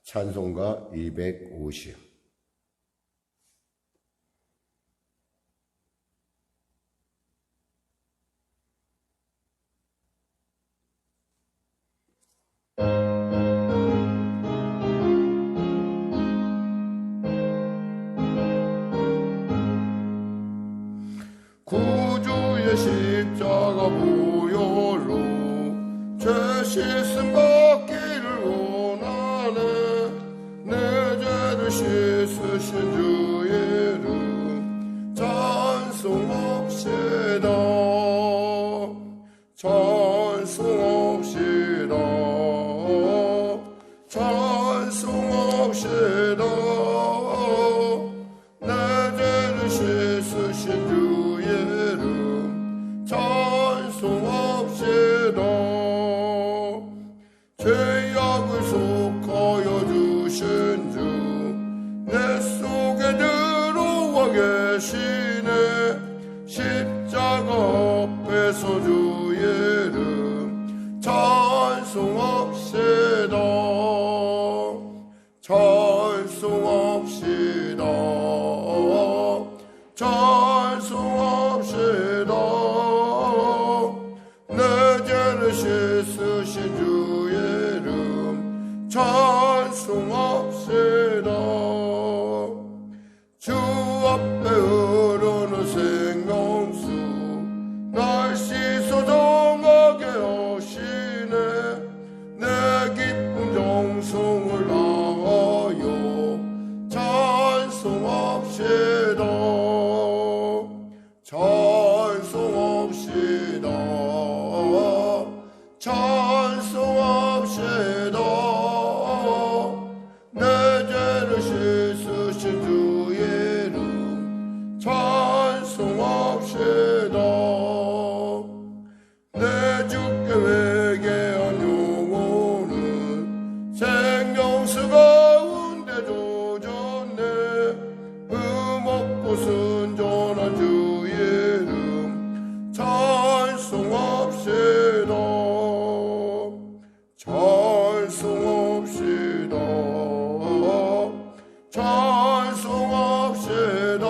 찬송가 250. 구주의 십자가 보혈로 죄 씻음 받기를 원하네. 내 죄를 씻으신 주의 이름 찬송합시다. 찬송합시다. 찬송합시다. 내 죄를 씻으신 주의 이름 찬송합시다. 죄악을 속하여 주신 주 내 속에 들어와 계시네. 십자가 앞에서 주의 이름 찬송합시다. 찬송합시다. 찬송합시다. 내 죄를 씻으신 주의 이름 찬송합시다. 주 앞에 흐르는 생명수 날 씻어 정하게 하시네. 내 기쁜 정성을 다하여 찬송합시다. 찬송합시다. 찬송합시다. 내 죄를 씻으신 주의 이름 찬송합시다. 내 주께 회개한 영혼은 생명수 가운데 젖었네. 흠없고 순전한 주의 이름 찬송합시다. 찬송합시다. 찬송합시다.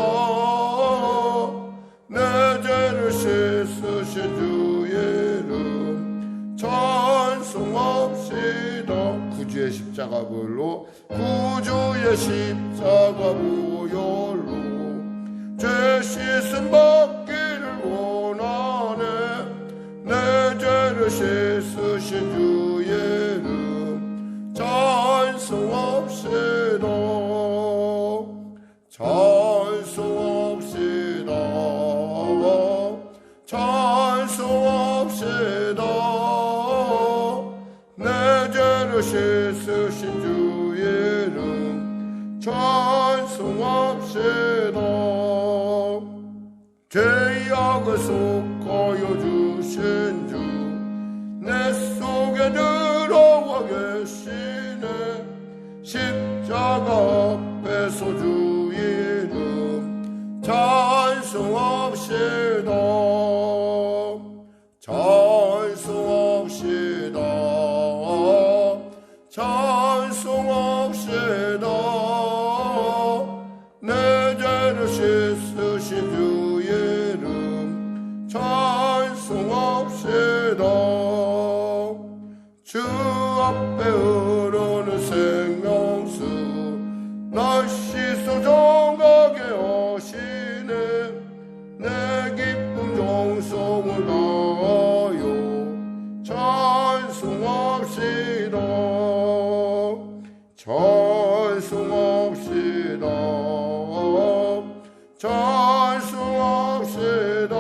내 죄를 씻으신 주의 이름 찬송합시다. 구주의 십자가 보혈로 구주의 십자가 보혈로 죄 씻음 받기를 원하네. 내 죄를 씻으신 주의 이름 찬송합시다. 찬송합시다. 찬송합시다. 내 죄를 씻으신 주의 이름 찬송합시다. 죄악을 속하여 주신 주 내 속에 들어와 계시네. 십자가 앞에서 주의 이름 찬송합시다. 찬송합시다. 찬송합시다. 내 죄를 씻으신 주의 이름 찬송합시다. 주 앞에 흐르는 생명수 날 씻어 정하게 하시네. 내 기쁜 정성을 다하여 찬송합시다. 찬송합시다. 찬송합시다.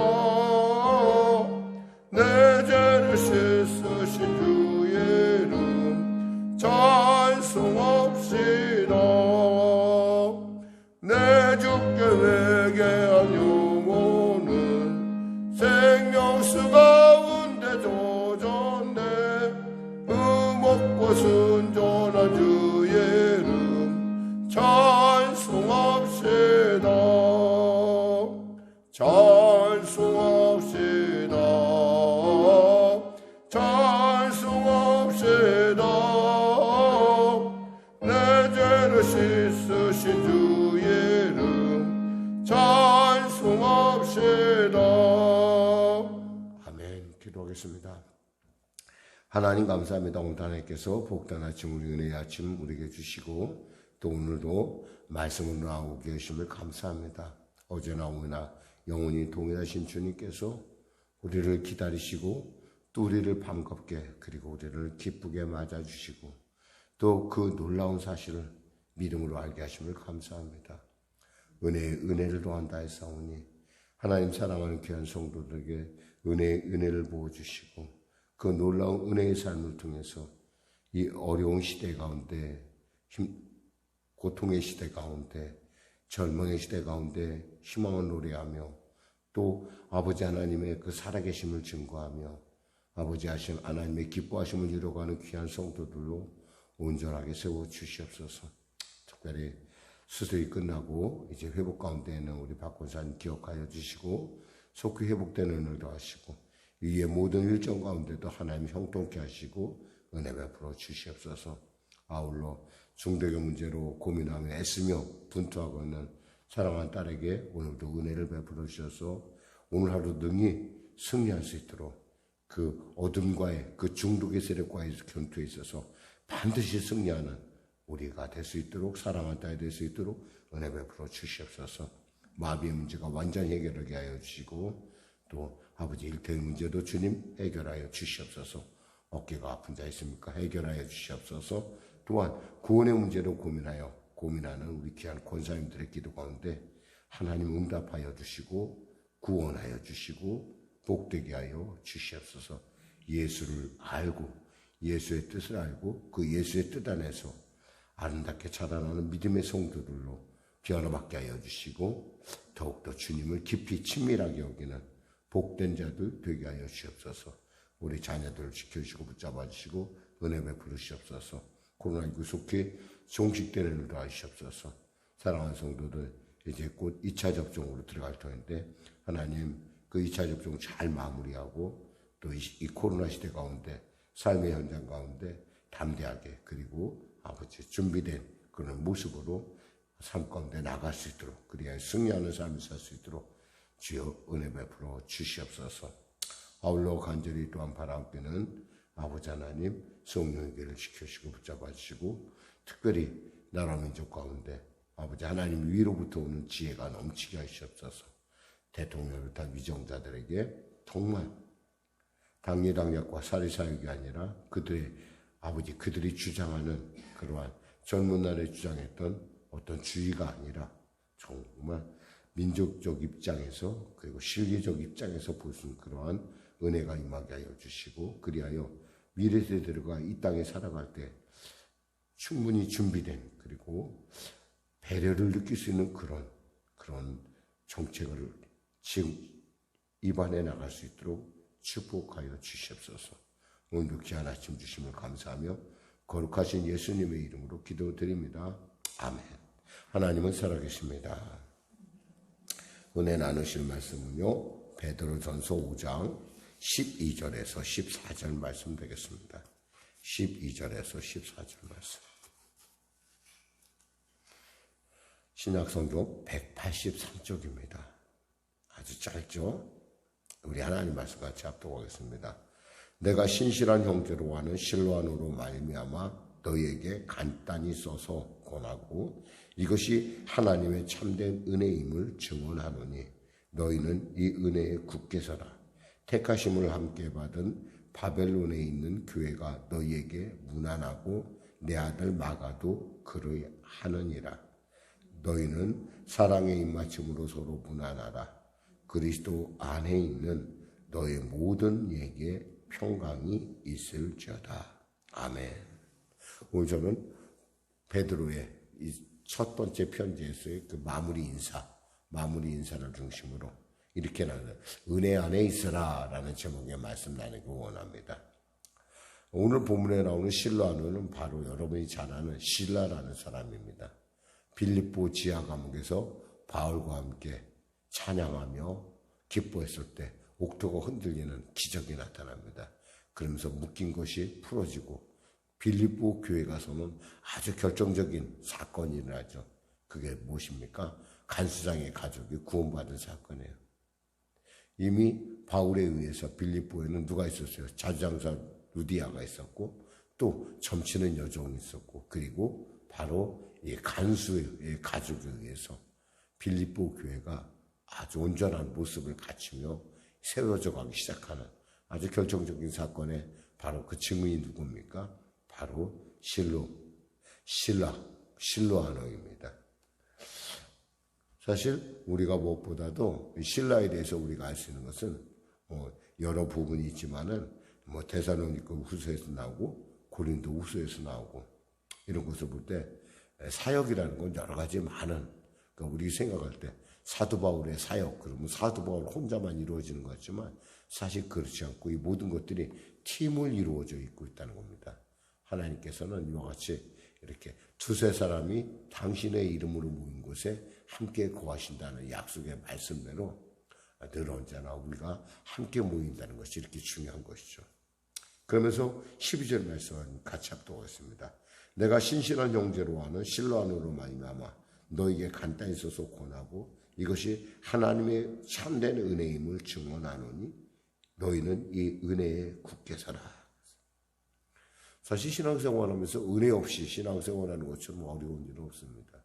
내 죄를 씻으신 주의 이름 찬송합시다. 내 주께 회개한 영혼은 생명수 가운데 젖었네. 흠없고 순전한 주의 이름 찬송합시다. 찬송합시다. 찬송합시다. 내 하나님 감사합니다. 오늘 하나님께서 복된 아침, 우리 은혜의 아침 우리에게 주시고 또 오늘도 말씀을 나오고 계심을 감사합니다. 어제나 오늘나 영원히 동일하신 주님께서 우리를 기다리시고 또 우리를 반갑게 그리고 우리를 기쁘게 맞아주시고 또 그 놀라운 사실을 믿음으로 알게 하심을 감사합니다. 은혜를 더한다 했사오니 하나님 사랑하는 귀한 성도들에게 은혜를 부어주시고 그 놀라운 은혜의 삶을 통해서 이 어려운 시대 가운데 고통의 시대 가운데 절망의 시대 가운데 희망을 노래하며 또 아버지 하나님의 그 살아계심을 증거하며 아버지 하나님의 기뻐하심을 이루어가는 귀한 성도들로 온전하게 세워주시옵소서. 특별히 수술이 끝나고 이제 회복 가운데 있는 우리 박권사님 기억하여 주시고 속히 회복되는 은혜도 하시고 위의 모든 일정 가운데도 하나님 형통케 하시고 은혜 베풀어 주시옵소서. 아울러 중독의 문제로 고민하며 애쓰며 분투하고 있는 사랑하는 딸에게 오늘도 은혜를 베풀어 주셔서 오늘 하루 능히 승리할 수 있도록 그 어둠과의 그 중독의 세력과의 견투에 있어서 반드시 승리하는 우리가 될 수 있도록 사랑하는 딸이 될 수 있도록 은혜 베풀어 주시옵소서. 마비의 문제가 완전히 해결하게 하여 주시고 또 아버지 일태의 문제도 주님 해결하여 주시옵소서. 어깨가 아픈 자 있습니까? 해결하여 주시옵소서. 또한 구원의 문제로 고민하는 우리 귀한 권사님들의 기도 가운데 하나님 응답하여 주시고 구원하여 주시고 복되게 하여 주시옵소서. 예수를 알고 예수의 뜻을 알고 그 예수의 뜻 안에서 아름답게 자라나는 믿음의 성도들로 변화받게 하여 주시고 더욱더 주님을 깊이 친밀하게 여기는 복된 자들 되게 하여 주시옵소서. 우리 자녀들을 지켜주시고 붙잡아 주시고 은혜 베풀어 주시옵소서. 코로나19 속히 종식되는 일도 하시옵소서. 사랑하는 성도들 이제 곧 2차 접종으로 들어갈 터인데 하나님 그 2차 접종 잘 마무리하고 또 이 코로나 시대 가운데 삶의 현장 가운데 담대하게 그리고 아버지 준비된 그런 모습으로 삶 가운데 나갈 수 있도록 그리하여 승리하는 삶을 살 수 있도록 주여 은혜 베풀어 주시옵소서. 아울러 간절히 또한 바라옵기는 아버지 하나님 성령의 길을 지켜주시고 붙잡아 주시고 특별히 나라 민족 가운데 아버지 하나님 위로부터 오는 지혜가 넘치게 하시옵소서. 대통령을 비롯한 위정자들에게 정말 당리당략과 사리사욕이 아니라 그들이 주장하는 그러한 전문날에 주장했던 어떤 주의가 아니라 정말 민족적 입장에서 그리고 실리적 입장에서 볼 수 있는 그러한 은혜가 임하게 하여 주시고 그리하여 미래 세대들과 이 땅에 살아갈 때 충분히 준비된 그리고 배려를 느낄 수 있는 그런 정책을 지금 입안해 나갈 수 있도록 축복하여 주시옵소서. 오늘도 귀한 아침 주심을 감사하며 거룩하신 예수님의 이름으로 기도드립니다. 아멘. 하나님은 살아계십니다. 은혜 나누실 말씀은요. 베드로전서 5장 12절에서 14절 말씀 되겠습니다. 12절에서 14절 말씀. 신약성경 183쪽입니다. 아주 짧죠? 우리 하나님 말씀 같이 합독하겠습니다. 내가 신실한 형제로 하는 실로안으로 말미암아 너희에게 간단히 써서 권하고 이것이 하나님의 참된 은혜임을 증언하노니 너희는 이 은혜에 굳게 서라. 택하심을 함께 받은 바벨론에 있는 교회가 너희에게 무난하고 내 아들 마가도 그러하느니라. 너희는 사랑의 입맞춤으로 서로 무난하라. 그리스도 안에 있는 너의 모든 이에게 평강이 있을지어다. 아멘. 오늘 저는 베드로의 이 첫 번째 편지에서의 그 마무리 인사를 중심으로 이렇게 나는 은혜 안에 있으라 라는 제목의 말씀 나누기 원합니다. 오늘 본문에 나오는 실로아노는 바로 여러분이 잘 아는 실라라는 사람입니다. 빌립보 지하 감옥에서 바울과 함께 찬양하며 기뻐했을 때 옥토가 흔들리는 기적이 나타납니다. 그러면서 묶인 것이 풀어지고 빌립보 교회 가서는 아주 결정적인 사건이 일어나죠. 그게 무엇입니까? 간수장의 가족이 구원받은 사건이에요. 이미 바울에 의해서 빌립보에는 누가 있었어요? 자주장사로 루디아가 있었고 또 점치는 여종이 있었고 그리고 바로 이 간수의 가족에 의해서 빌립보 교회가 아주 온전한 모습을 갖추며 세워져 가기 시작하는 아주 결정적인 사건에 바로 그 증인이 누굽니까? 바로 실로아노입니다. 사실 우리가 무엇보다도 신라에 대해서 우리가 알 수 있는 것은 여러 부분이 있지만은 데살로니가 후서에서 나오고 고린도 후서에서 나오고 이런 것을 볼 때 사역이라는 건 여러 가지 많은 그러니까 우리 생각할 때 사도 바울의 사역 그러면 사도 바울 혼자만 이루어지는 것 같지만 사실 그렇지 않고 이 모든 것들이 팀을 이루어져 있고 있다는 겁니다. 하나님께서는 이와 같이 이렇게 두세 사람이 당신의 이름으로 모인 곳에 함께 거하신다는 약속의 말씀대로 늘 언제나 우리가 함께 모인다는 것이 이렇게 중요한 것이죠. 그러면서 12절 말씀은 같이 합독하겠습니다. 내가 신실한 형제로 하는 실로아노로 말미암아 너에게 간단히 써서 권하고 이것이 하나님의 참된 은혜임을 증언하노니 너희는 이 은혜에 굳게 서라. 사실 신앙생활하면서 은혜 없이 신앙생활하는 것처럼 어려운 일은 없습니다.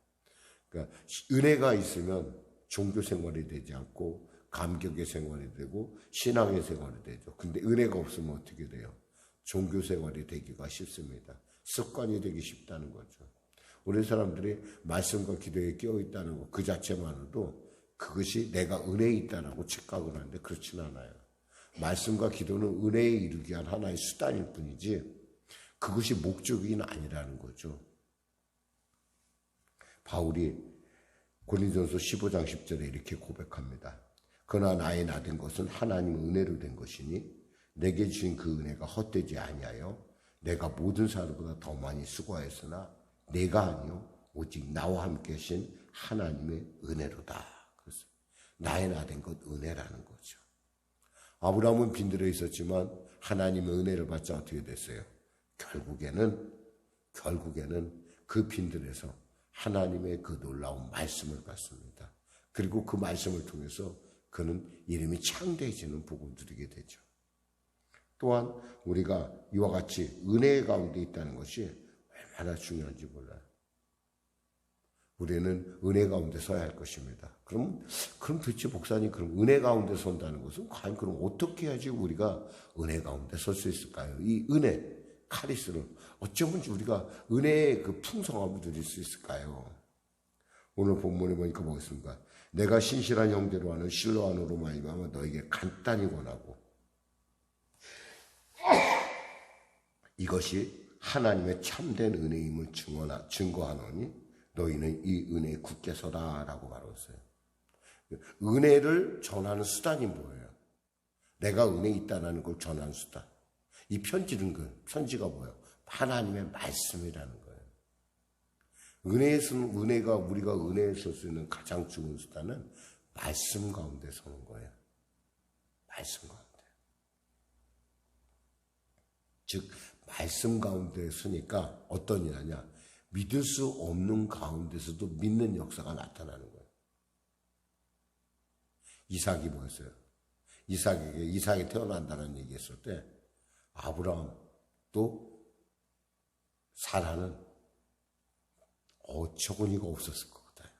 그러니까 은혜가 있으면 종교생활이 되지 않고 감격의 생활이 되고 신앙의 생활이 되죠. 근데 은혜가 없으면 어떻게 돼요? 종교생활이 되기가 쉽습니다. 습관이 되기 쉽다는 거죠. 우리 사람들이 말씀과 기도에 끼어있다는 것 그 자체만으로도 그것이 내가 은혜에 있다라고 착각을 하는데 그렇지는 않아요. 말씀과 기도는 은혜에 이르기 위한 하나의 수단일 뿐이지 그것이 목적이 아니라는 거죠. 바울이 고린도전서 15장 10절에 이렇게 고백합니다. 그러나 나의 나된 것은 하나님 은혜로 된 것이니 내게 주신 그 은혜가 헛되지 아니하여 내가 모든 사람보다 더 많이 수고하였으나 내가 아니요 오직 나와 함께 하신 하나님의 은혜로다. 그래서 나의 나된 것 은혜라는 거죠. 아브라함은 빈들에 있었지만 하나님의 은혜를 받자 어떻게 됐어요? 결국에는 그 빈들에서 하나님의 그 놀라운 말씀을 받습니다. 그리고 그 말씀을 통해서 그는 이름이 창대해지는 복을 누리게 되죠. 또한 우리가 이와 같이 은혜 가운데 있다는 것이 얼마나 중요한지 몰라요. 우리는 은혜 가운데 서야 할 것입니다. 그럼 도대체 목사님 그럼 은혜 가운데 선다는 것은 과연 그럼 어떻게 해야지 우리가 은혜 가운데 설 수 있을까요? 이 은혜, 카리스를 어쩌면 우리가 은혜의 그 풍성함을 누릴 수 있을까요? 오늘 본문에 보니까 뭐겠습니까? 내가 신실한 형제로 하는 실로아노로 말미암아 너에게 간단히 권하고 이것이 하나님의 참된 은혜임을 증거하노니 너희는 이 은혜에 굳게 서라 라고 말했어요. 은혜를 전하는 수단이 뭐예요? 내가 은혜에 있다는 걸 전하는 수단. 이 편지가 뭐예요? 하나님의 말씀이라는 거예요. 은혜가 우리가 은혜에 설 수 있는 가장 좋은 수단은 말씀 가운데 서는 거예요. 말씀 가운데. 즉 말씀 가운데 서니까 어떤 일 하냐? 믿을 수 없는 가운데서도 믿는 역사가 나타나는 거예요. 이삭이 뭐였어요? 이삭이 태어난다는 얘기했을 때 아브라함 또 사라는 어처구니가 없었을 것 같아요.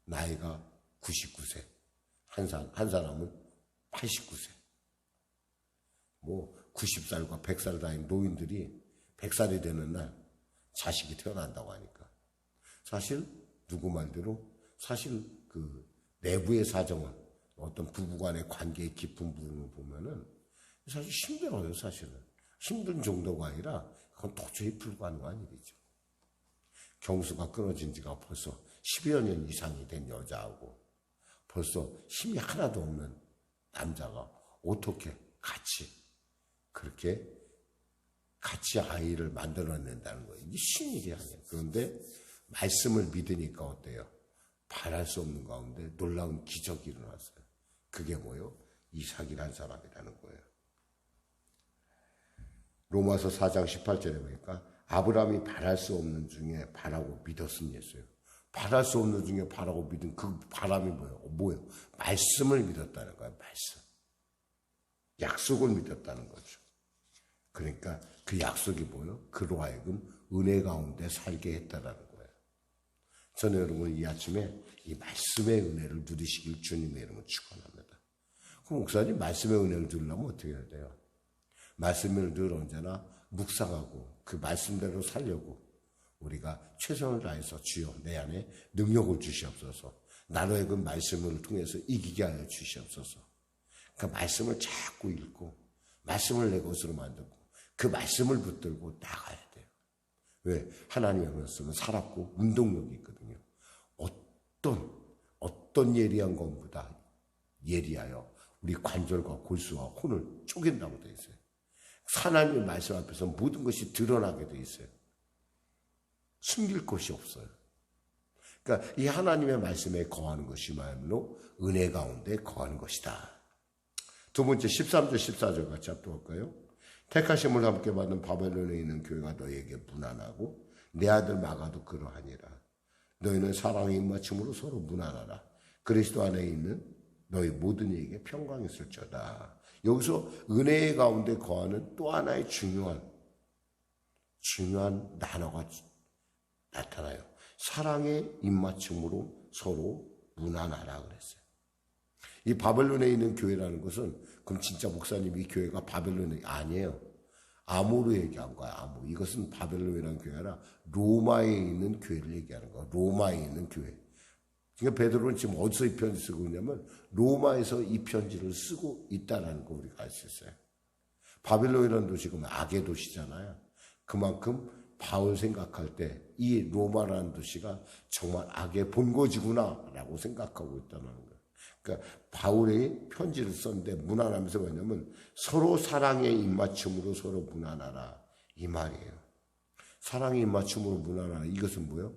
나이가 99세, 한 사람은 89세. 90살과 100살 다인 노인들이 100살이 되는 날 자식이 태어난다고 하니까 사실 누구 말대로 사실 그 내부의 사정은 어떤 부부간의 관계의 깊은 부분을 보면은 사실 힘들어요. 사실은 힘든 정도가 아니라 그건 도저히 불가능한 일이죠. 경수가 끊어진 지가 벌써 10여 년 이상이 된 여자하고 벌써 힘이 하나도 없는 남자가 어떻게 그렇게 같이 아이를 만들어낸다는 거예요. 이게 쉬운 일이 아니에요. 그런데 말씀을 믿으니까 어때요? 바랄 수 없는 가운데 놀라운 기적이 일어났어요. 그게 뭐예요? 이삭이라는 사람이라는 거예요. 로마서 4장 18절에 보니까 아브라함이 바랄 수 없는 중에 바라고 믿었으니 했어요. 바랄 수 없는 중에 바라고 믿은 그 바람이 뭐예요? 말씀을 믿었다는 거예요. 말씀. 약속을 믿었다는 거죠. 그러니까 그 약속이 뭐예요? 그로 하여금 은혜 가운데 살게 했다라는 거예요. 저는 여러분 이 아침에 이 말씀의 은혜를 누리시길 주님의 이름으로 축원합니다. 그럼 목사님 말씀의 은혜를 누리려면 어떻게 해야 돼요? 말씀을 늘 언제나 묵상하고 그 말씀대로 살려고 우리가 최선을 다해서 주여 내 안에 능력을 주시옵소서. 나로 하여금 말씀을 통해서 이기게 하여 주시옵소서. 그 말씀을 자꾸 읽고 말씀을 내 것으로 만들고 그 말씀을 붙들고 나가야 돼요. 왜? 하나님의 말씀은 살았고 운동력이 있거든요. 어떤 예리한 것보다 예리하여 우리 관절과 골수와 혼을 쪼갠다고 되어 있어요. 하나님의 말씀 앞에서 모든 것이 드러나게 되어 있어요. 숨길 것이 없어요. 그러니까 이 하나님의 말씀에 거하는 것이 말로 은혜 가운데 거하는 것이다. 두 번째 13절 14절 같이 합독할까요? 택하심을 함께 받은 바벨론에 있는 교회가 너희에게 무난하고 내 아들 마가도 그러하니라. 너희는 사랑의 입맞춤으로 서로 무난하라. 그리스도 안에 있는 너희 모든 이에게 평강이 있을지어다. 여기서 은혜 가운데 거하는 또 하나의 중요한 단어가 나타나요. 사랑의 입맞춤으로 서로 무난하라 그랬어요. 이 바벨론에 있는 교회라는 것은 그럼 진짜 목사님 이 교회가 바벨론이 아니에요. 아모르 얘기한 거야. 아모. 이것은 바벨론이라는 교회가 아니라 로마에 있는 교회를 얘기하는 거야. 로마에 있는 교회. 그러니까 베드로는 지금 어디서 이 편지 쓰고 있냐면 로마에서 이 편지를 쓰고 있다는 거 우리가 알 수 있어요. 바벨론이라는 도시가 악의 도시잖아요. 그만큼 바울 생각할 때 이 로마라는 도시가 정말 악의 본거지구나라고 생각하고 있다는 거예요. 그러니까 바울이 편지를 썼는데 무난하면서 뭐냐면 서로 사랑의 입맞춤으로 서로 무난하라 이 말이에요. 사랑의 입맞춤으로 무난하라 이것은 뭐예요?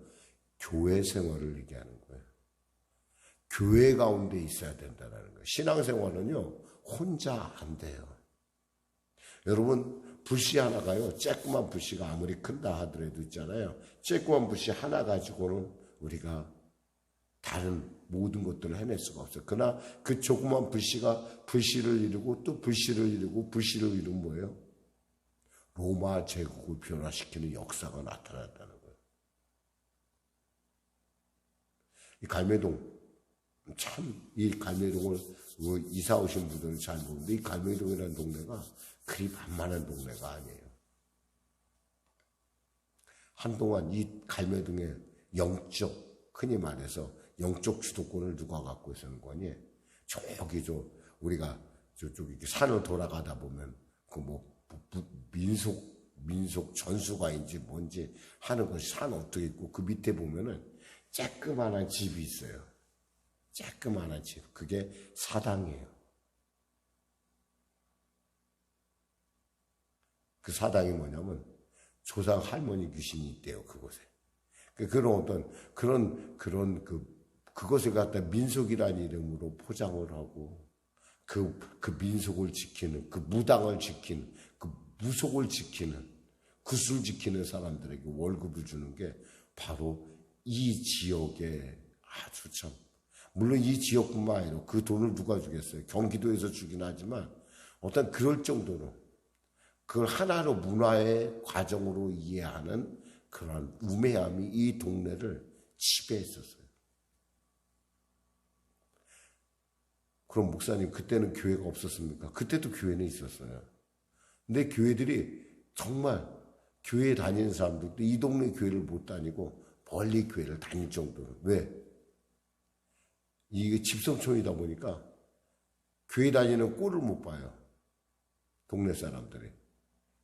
교회 생활을 얘기하는 거예요. 교회 가운데 있어야 된다는 거예요. 신앙생활은요 혼자 안 돼요. 여러분 불씨 하나가요 쬐끄만 불씨가 아무리 큰다 하더라도 있잖아요. 쬐끄만 불씨 하나 가지고는 우리가 다른 모든 것들을 해낼 수가 없어요. 그러나 그 조그만 불씨가 불씨를 이루고 또 불씨를 이루고 불씨를 이루면 뭐예요? 로마 제국을 변화시키는 역사가 나타났다는 거예요. 이 갈매동 참 이 갈매동을 이사 오신 분들은 잘 모르는데 이 갈매동이라는 동네가 그리 만만한 동네가 아니에요. 한동안 이 갈매동의 영적 흔히 말해서 영적 주도권을 누가 갖고 있었는 거니? 저기 우리가 저쪽 이렇게 산을 돌아가다 보면 그 민속 전수가인지 뭔지 하는 것이 산 어떻게 있고 그 밑에 보면은 쬐끄만한 집이 있어요. 쬐끄만한 집. 그게 사당이에요. 그 사당이 뭐냐면 조상 할머니 귀신이 있대요, 그곳에. 그것을 갖다 민속이라는 이름으로 포장을 하고 그 민속을 지키는, 그 무당을 지키는, 그 무속을 지키는, 굿을 지키는 사람들에게 월급을 주는 게 바로 이 지역에 아주 참, 물론 이 지역뿐만 아니라 그 돈을 누가 주겠어요? 경기도에서 주긴 하지만 어떤 그럴 정도로 그걸 하나로 문화의 과정으로 이해하는 그런 우매함이 이 동네를 지배했었어요. 그럼 목사님 그때는 교회가 없었습니까? 그때도 교회는 있었어요. 근데 교회들이 정말 교회 다니는 사람들도 이 동네 교회를 못 다니고 멀리 교회를 다닐 정도로. 왜? 이게 집성촌이다 보니까 교회 다니는 꼴을 못 봐요. 동네 사람들이.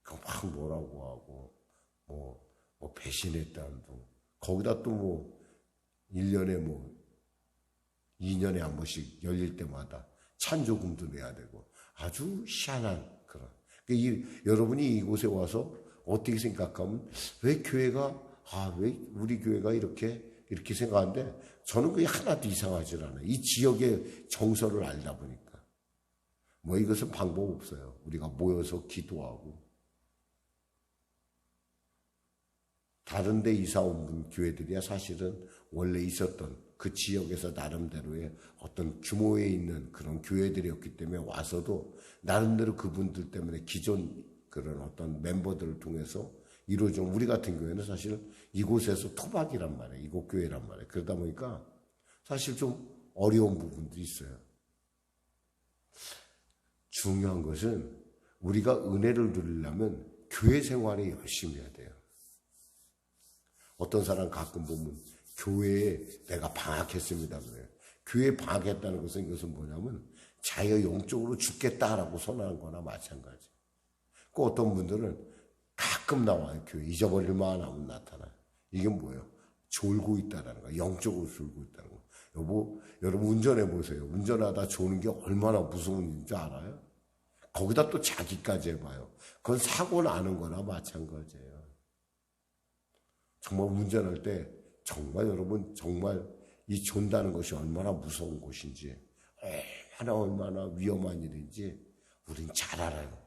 막 뭐라고 하고 뭐 배신했다는도 거기다 또 1년에 2년에 한 번씩 열릴 때마다 찬조금도 내야 되고 아주 희한한 그런. 여러분이 이곳에 와서 어떻게 생각하면 왜 우리 교회가 이렇게 생각하는데 저는 그게 하나도 이상하지 않아요. 이 지역의 정서를 알다 보니까. 이것은 방법 없어요. 우리가 모여서 기도하고. 다른 데 이사 온 교회들이야 사실은 원래 있었던 그 지역에서 나름대로의 어떤 규모에 있는 그런 교회들이었기 때문에 와서도 나름대로 그분들 때문에 기존 그런 어떤 멤버들을 통해서 이루어진 우리 같은 교회는 사실 이곳에서 토박이란 말이에요. 이곳 교회란 말이에요. 그러다 보니까 사실 좀 어려운 부분도 있어요. 중요한 것은 우리가 은혜를 누리려면 교회 생활에 열심히 해야 돼요. 어떤 사람 가끔 보면 교회에 내가 방학했습니다 그래요. 교회에 방학했다는 것은 이것은 뭐냐면 자기가 영적으로 죽겠다라고 선언한 거나 마찬가지. 그 어떤 분들은 가끔 나와요. 교회 잊어버릴 만한 하면 나타나요. 이게 뭐예요? 졸고 있다라는 거예요. 영적으로 졸고 있다는 거예요. 여러분 운전해 보세요. 운전하다 조는 게 얼마나 무서운 일인지 알아요? 거기다 또 자기까지 해봐요. 그건 사고 나는 거나 마찬가지예요. 정말 운전할 때 정말 여러분 정말 이 존다는 것이 얼마나 무서운 것인지 얼마나 위험한 일인지 우린 잘 알아요.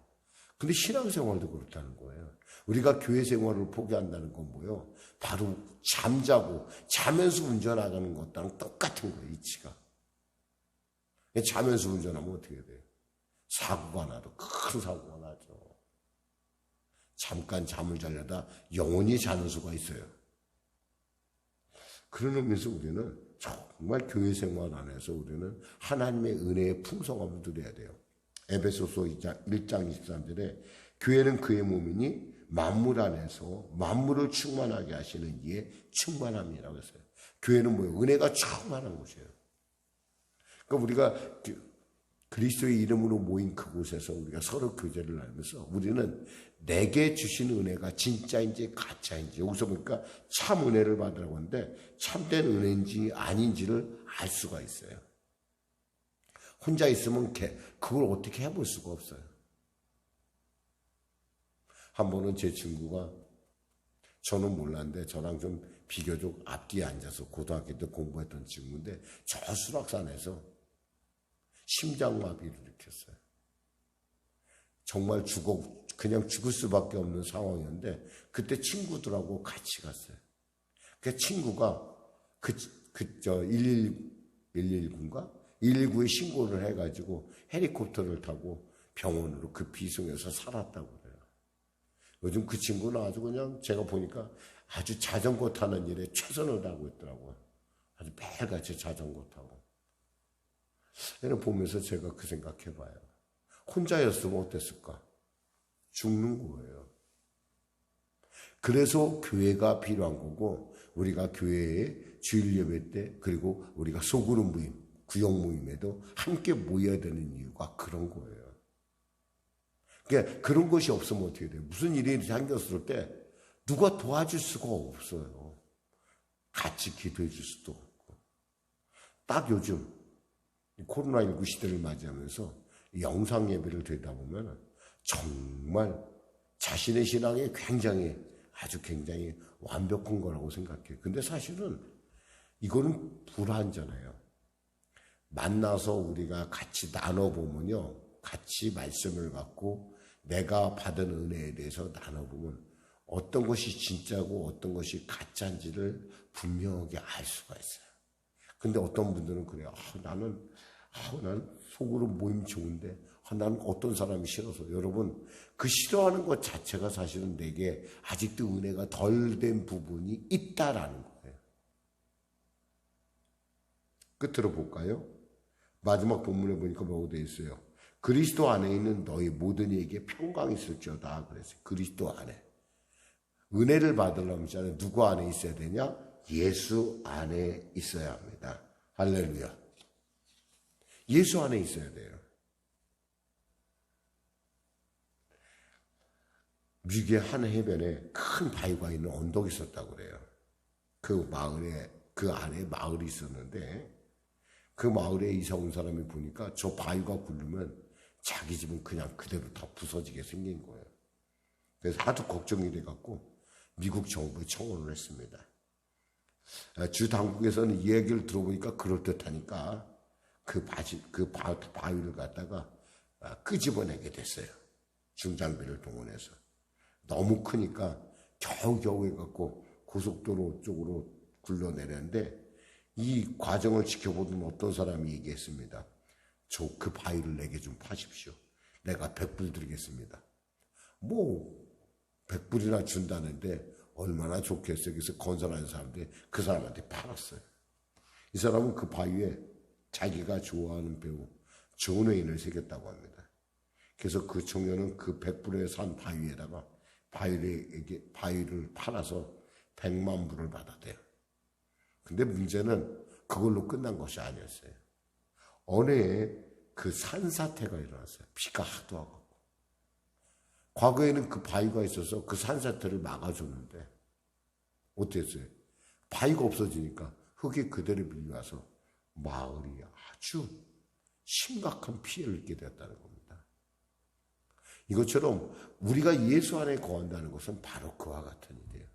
근데 신앙생활도 그렇다는 거예요. 우리가 교회 생활을 포기한다는 건 뭐예요? 바로 잠자고 자면서 운전하는 것랑 똑같은 거예요. 이치가. 자면서 운전하면 어떻게 돼요? 사고가 나도 큰 사고가 나죠. 잠깐 잠을 자려다 영원히 자는 수가 있어요. 그런 의미에서 우리는 정말 교회 생활 안에서 우리는 하나님의 은혜의 풍성함을 누려야 돼요. 에베소서 1장 23절에 교회는 그의 몸이니 만물 안에서 만물을 충만하게 하시는 이의 충만함이라고 했어요. 교회는 뭐예요? 은혜가 충만한 곳이에요. 그러니까 우리가 그리스도의 이름으로 모인 그곳에서 우리가 서로 교제를 나누면서 우리는 내게 주신 은혜가 진짜인지 가짜인지 여기서 보니까 참 은혜를 받으라고 하는데 참된 은혜인지 아닌지를 알 수가 있어요. 혼자 있으면 그걸 어떻게 해볼 수가 없어요. 한 번은 제 친구가 저는 몰랐는데 저랑 좀 비교적 앞뒤에 앉아서 고등학교 때 공부했던 친구인데 저 수락산에서 심장마비를 일으켰어요. 정말 그냥 죽을 수밖에 없는 상황이었는데 그때 친구들하고 같이 갔어요. 그 친구가 119인가? 119에 신고를 해가지고 헬리콥터를 타고 병원으로 급히 이송해서 살았다고 그래요. 요즘 그 친구는 아주 그냥 제가 보니까 아주 자전거 타는 일에 최선을 다하고 있더라고요. 아주 매일같이 자전거 타고. 얘는 보면서 제가 그 생각해봐요. 혼자였으면 어땠을까? 죽는 거예요. 그래서 교회가 필요한 거고 우리가 교회에 주일 예배 때 그리고 우리가 소그룹 모임, 구역 모임에도 함께 모여야 되는 이유가 그런 거예요. 그러니까 그런 것이 없으면 어떻게 돼요? 무슨 일이 생겼을 때 누가 도와줄 수가 없어요. 같이 기도해 줄 수도 없고. 딱 요즘 코로나19 시대를 맞이하면서 영상 예배를 드리다 보면 정말 자신의 신앙이 아주 굉장히 완벽한 거라고 생각해요. 근데 사실은 이거는 불완전해요. 만나서 우리가 같이 나눠보면요. 같이 말씀을 갖고 내가 받은 은혜에 대해서 나눠보면 어떤 것이 진짜고 어떤 것이 가짜인지를 분명하게 알 수가 있어요. 근데 어떤 분들은 그래요. 난 속으로 모임 좋은데 나는 어떤 사람이 싫어서. 여러분 그 싫어하는 것 자체가 사실은 내게 아직도 은혜가 덜 된 부분이 있다라는 거예요. 끝으로 볼까요? 마지막 본문에 보니까 뭐라고 되어 있어요? 그리스도 안에 있는 너희 모든 이에게 평강이 있을지어다 그랬어요. 그리스도 안에. 은혜를 받으려면 누구 안에 있어야 되냐? 예수 안에 있어야 합니다. 할렐루야. 예수 안에 있어야 돼요. 미국의 한 해변에 큰 바위가 있는 언덕이 있었다고 그래요. 그 안에 마을이 있었는데 그 마을에 이사 온 사람이 보니까 저 바위가 굴르면 자기 집은 그냥 그대로 다 부서지게 생긴 거예요. 그래서 하도 걱정이 돼갖고 미국 정부에 청원을 했습니다. 주 당국에서는 이 얘기를 들어보니까 그럴듯하니까 그 바위를 갖다가 끄집어내게 됐어요. 중장비를 동원해서. 너무 크니까 겨우겨우 해갖고 고속도로 쪽으로 굴러내렸는데 이 과정을 지켜보던 어떤 사람이 얘기했습니다. 그 바위를 내게 좀 파십시오. 내가 100불 드리겠습니다. 뭐 100불이나 준다는데 얼마나 좋겠어요. 그래서 건설하는 사람들이 그 사람한테 팔았어요. 이 사람은 그 바위에 자기가 좋아하는 배우 존웨인을 새겼다고 합니다. 그래서 그 청년은 그 100불에 산 바위에다가 바위를 팔아서 100만 불을 받았대요. 근데 문제는 그걸로 끝난 것이 아니었어요. 어느 해에 그 산사태가 일어났어요. 비가 하도 하고. 과거에는 그 바위가 있어서 그 산사태를 막아줬는데 어떻게 했어요? 바위가 없어지니까 흙이 그대로 밀려와서 마을이 아주 심각한 피해를 입게 되었다는 겁니다. 이것처럼 우리가 예수 안에 거한다는 것은 바로 그와 같은 일이에요.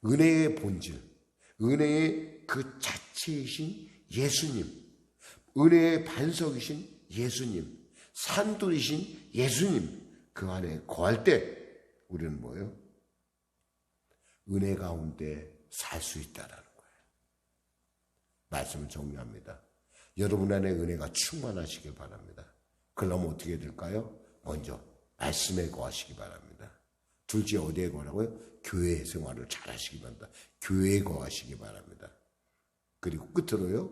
은혜의 본질, 은혜의 그 자체이신 예수님, 은혜의 반석이신 예수님, 산돌이신 예수님, 그 안에 거할 때 우리는 뭐예요? 은혜 가운데 살 수 있다라는 거예요. 말씀을 정리합니다. 여러분 안에 은혜가 충만하시길 바랍니다. 그러면 어떻게 될까요? 먼저 말씀에 거하시기 바랍니다. 둘째 어디에 거하라고요? 교회 생활을 잘 하시기 바랍니다. 교회에 거하시기 바랍니다. 그리고 끝으로요,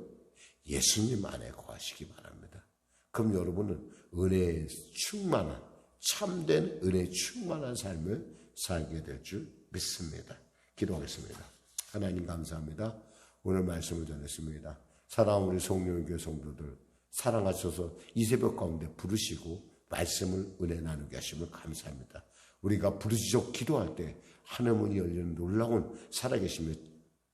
예수님 안에 거하시기 바랍니다. 그럼 여러분은 은혜에 충만한, 참된 은혜에 충만한 삶을 살게 될 줄 믿습니다. 기도하겠습니다. 하나님 감사합니다. 오늘 말씀을 전했습니다. 사랑하는 우리 송영교회 성도들 사랑하셔서 이 새벽 가운데 부르시고 말씀을 은혜 나누게 하심을 감사합니다. 우리가 부르짖어 기도할 때 하늘문이 열리는 놀라운 살아계심의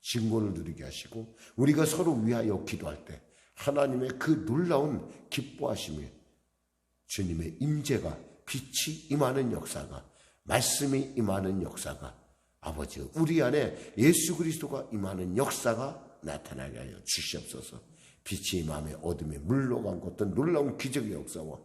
증거를 누리게 하시고 우리가 서로 위하여 기도할 때 하나님의 그 놀라운 기뻐하심이 주님의 임재가 빛이 임하는 역사가 말씀이 임하는 역사가 아버지 우리 안에 예수 그리스도가 임하는 역사가 나타나게 하여 주시옵소서. 빛이 임함에 어둠에 물러간 것도 놀라운 기적의 역사와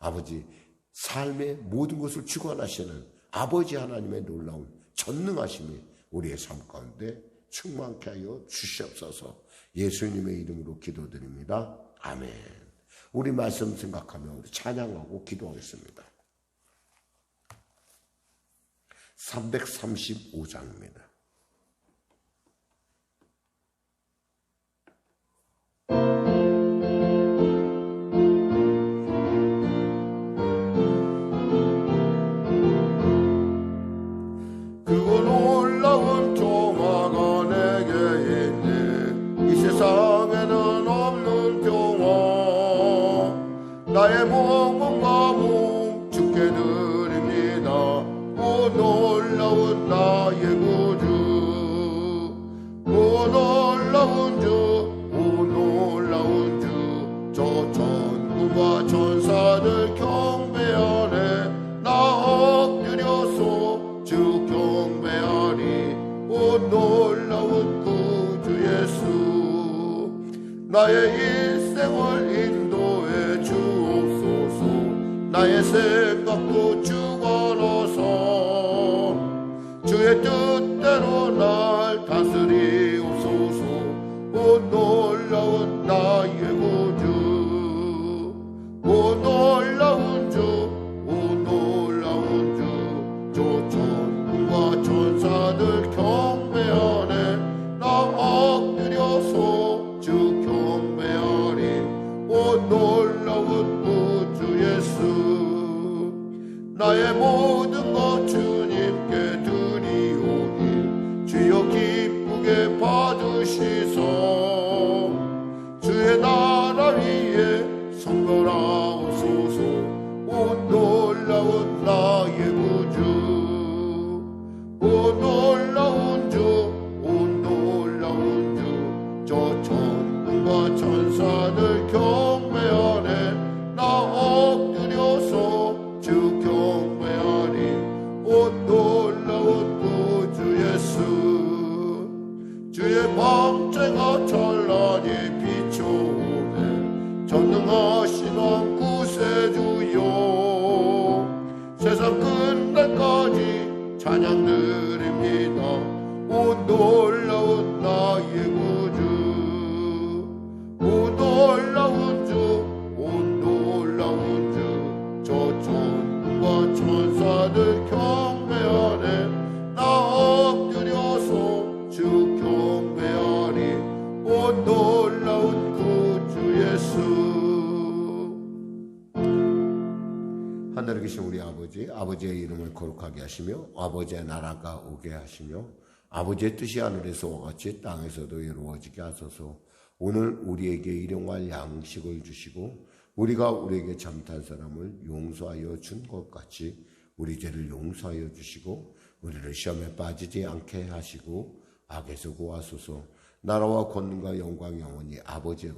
아버지 삶의 모든 것을 주관하시는 아버지 하나님의 놀라운 전능하심이 우리의 삶 가운데 충만케 하여 주시옵소서. 예수님의 이름으로 기도드립니다. 아멘. 우리 말씀 생각하며 우리 찬양하고 기도하겠습니다. 335장입니다. 그고 놀라운 평화가 내게 있네. 이 세상에는 없는 평화. 나의 몸과 몸 주께 드립니다. 오 놀라운 나의 구주, 오 놀라운 주, 오 놀라운 주. 저 천군과 천사들 경배하네. 나 엎드려서 주 경배하리. 오 놀라운 구주 예수. 나의 일생을 인도해 주옵소서. 나의 생각도 주관하사 주의 뜻대로 날 다스리옵소서. 오 놀라운 나의 구주, 오 놀라운 주, 오 놀라운 주. 저 천군과 천사들 경배하네. 나 엎드려서 주 경배하리. 오 놀라운 구주 예수. 나의 모든 것 주님께 드리오니 주여 기쁘게 받으시소. 주의 나라 위에 성결하옵소서. 오 놀라운 나의 구주, 오 놀라운 주, 오 놀라운 주. 저 천군과 천사들 경배하네. 나 엎드려서 주 경배하리. 오 놀라운 구주 예수. 주의 방패가 찬란히 비춰오네. 전능하신 왕 구세주여. 세상 끝날까지 찬양 드립니다. 오 놀라운 나의 구주, 오 놀라운 주, 오 놀라운 주. 저 천군과 천사들 경배하네 나 엎드려서 주 경배하리 오 놀라운 구주 예수. 하늘에 계신 우리 아버지, 아버지의 이름을 거룩하게 하시며 아버지의 나라가 오게 하시며 아버지의 뜻이 하늘에서와 같이 땅에서도 이루어지게 하소서. 오늘 우리에게 일용할 양식을 주시고 우리가 우리에게 잘못한 사람을 용서하여 준 것 같이 우리 죄를 용서하여 주시고 우리를 시험에 빠지지 않게 하시고 악에서 구하소서. 나라와 권능과 영광 영원히 아버지의